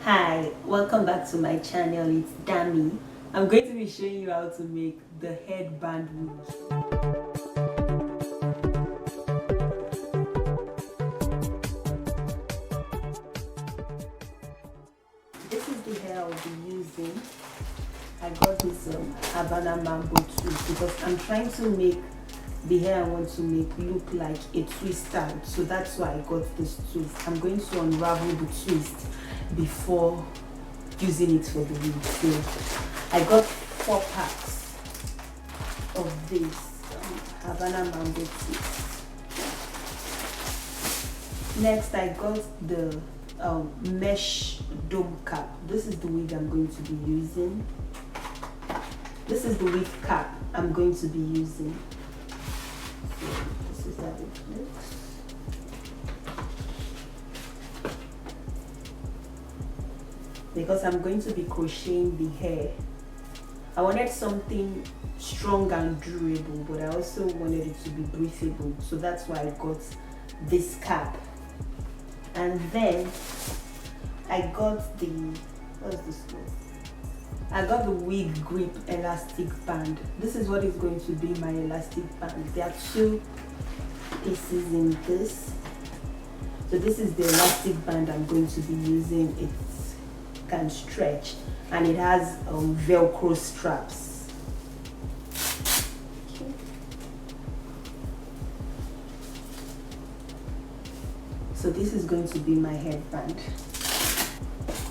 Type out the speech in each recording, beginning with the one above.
Hi, welcome back to my channel. It's Dami. I'm going to be showing you how to make the headband wig. This is the hair I'll be using. I got this Havana Mambo too because I'm trying to make the hair I want to make look like a twist out. So that's why I got this twist. I'm going to unravel the twist before using it for the wig. So I got 4 packs of this Havana Mambo twist. Next, I got the mesh dome cap. This is the wig I'm going to be using. This is the wig cap I'm going to be using. So this is how it looks. Because I'm going to be crocheting the hair, I wanted something strong and durable, but I also wanted it to be breathable. So that's why I got this cap. And then I got the, what's this called? I got the wig grip elastic band. This is what is going to be my elastic band. There are 2 pieces in this. So this is the elastic band I'm going to be using. It can stretch and it has Velcro straps. Okay. So this is going to be my headband.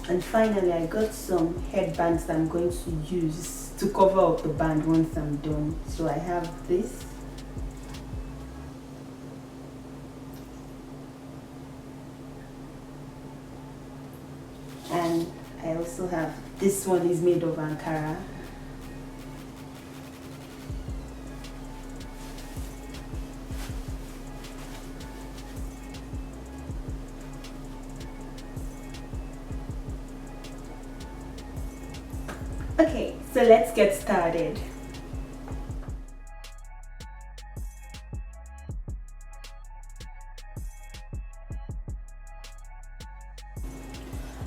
And finally, I got some headbands that I'm going to use to cover up the band once I'm done. So I have this. And I also have, this one is made of Ankara. Okay, so let's get started.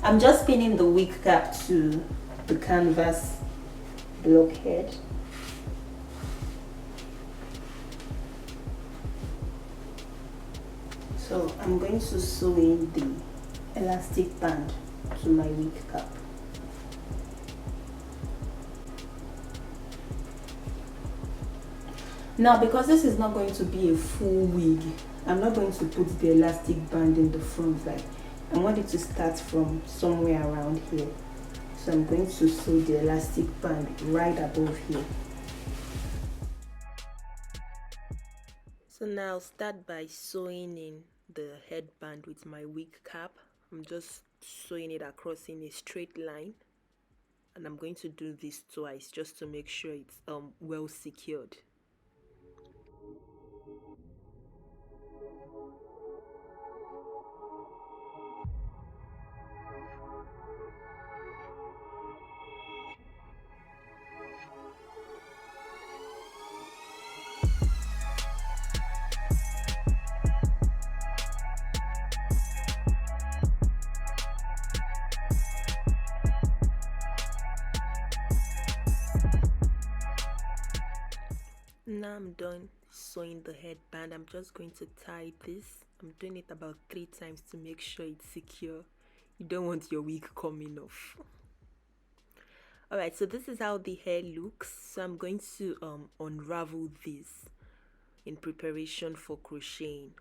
I'm just pinning the wig cap to the canvas blockhead. So I'm going to sew in the elastic band to my wig cap. Now, because this is not going to be a full wig, I'm not going to put the elastic band in the front. Like, I want it to start from somewhere around here. So I'm going to sew the elastic band right above here. So now I'll start by sewing in the headband with my wig cap. I'm just sewing it across in a straight line. And I'm going to do this twice just to make sure it's well secured. Now I'm done sewing the headband. I'm just going to tie this. I'm doing it about 3 times to make sure it's secure. You don't want your wig coming off. Alright, so this is how the hair looks. So I'm going to unravel this in preparation for crocheting.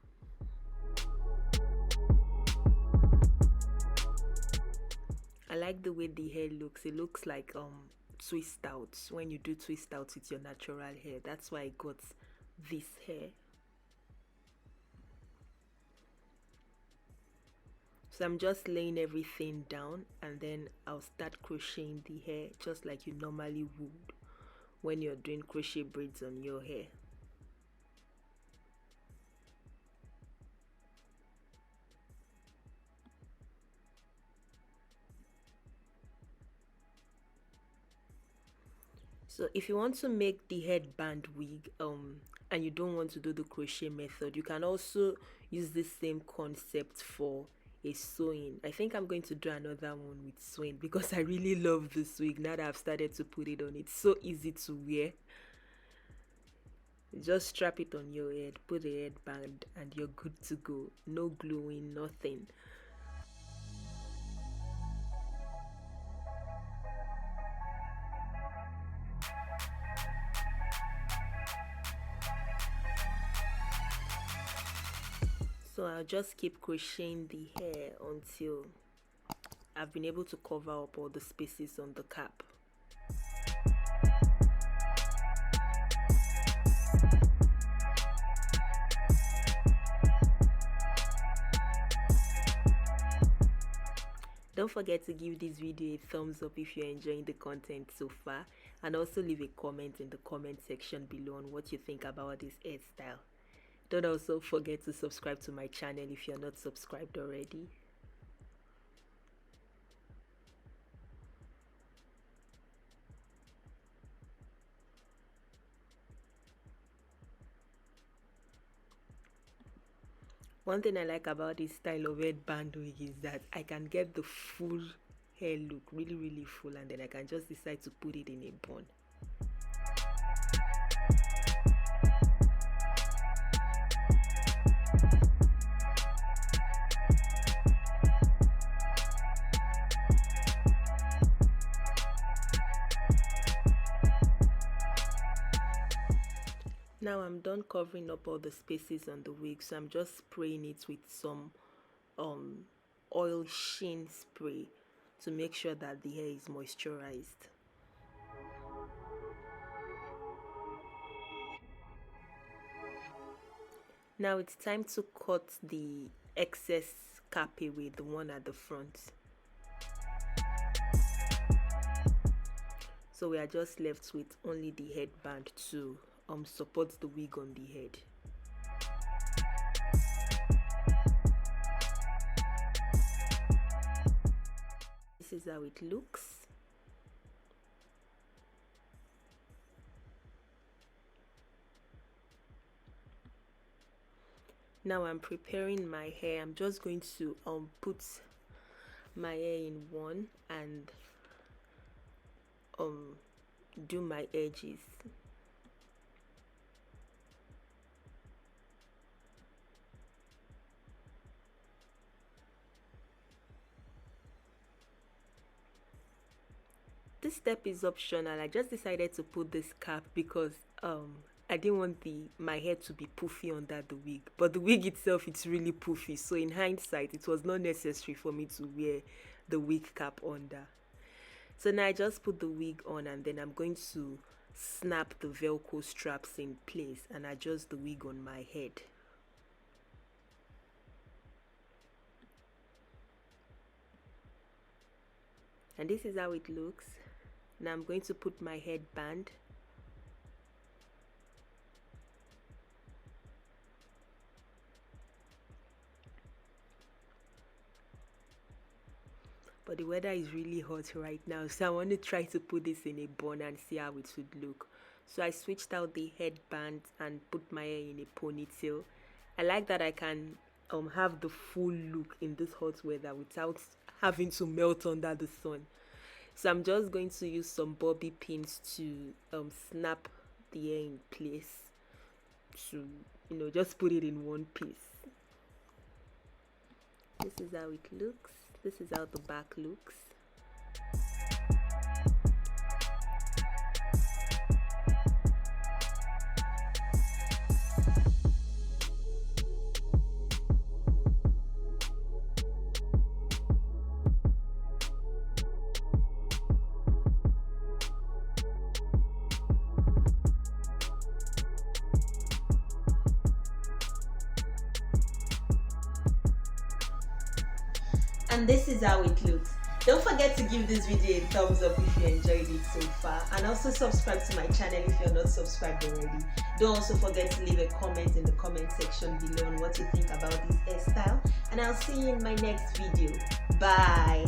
I like the way the hair looks. It looks like twist outs when you do twist outs with your natural hair. That's why I got this hair. So I'm just laying everything down and then I'll start crocheting the hair just like you normally would when you're doing crochet braids on your hair. So if you want to make the headband wig and you don't want to do the crochet method, you can also use the same concept for a sewing. I think I'm going to do another one with sewing because I really love this wig now that I've started to put it on. It's so easy to wear. Just strap it on your head, put a headband, and you're good to go. No gluing, nothing. So I'll just keep crocheting the hair until I've been able to cover up all the spaces on the cap. Don't forget to give this video a thumbs up if you're enjoying the content so far, and also leave a comment in the comment section below on what you think about this hairstyle. Don't also forget to subscribe to my channel if you're not subscribed already. One thing I like about this style of headband wig is that I can get the full hair look, really full, and then I can just decide to put it in a bun. Now I'm done covering up all the spaces on the wig, so I'm just spraying it with some oil sheen spray to make sure that the hair is moisturized. Now it's time to cut the excess cap away, the one at the front. So we are just left with only the headband to support the wig on the head. This is how it looks. Now I'm preparing my hair. I'm just going to put my hair in one and do my edges. This step is optional. I just decided to put this cap because I didn't want my hair to be poofy under the wig, but the wig itself, it's really poofy, so in hindsight it was not necessary for me to wear the wig cap under. So now I just put the wig on, and then I'm going to snap the velcro straps in place and adjust the wig on my head. And this is how it looks. Now I'm going to put my headband. But the weather is really hot right now, so I want to try to put this in a bun and see how it would look. So I switched out the headband and put my hair in a ponytail. I like that I can have the full look in this hot weather without having to melt under the sun. So I'm just going to use some bobby pins to snap the hair in place, to just put it in one piece. This is how it looks. This is how the back looks. And this is how it looks. Don't forget to give this video a thumbs up if you enjoyed it so far, and also subscribe to my channel if you're not subscribed already. Don't also forget to leave a comment in the comment section below on what you think about this hairstyle, and I'll see you in my next video. Bye.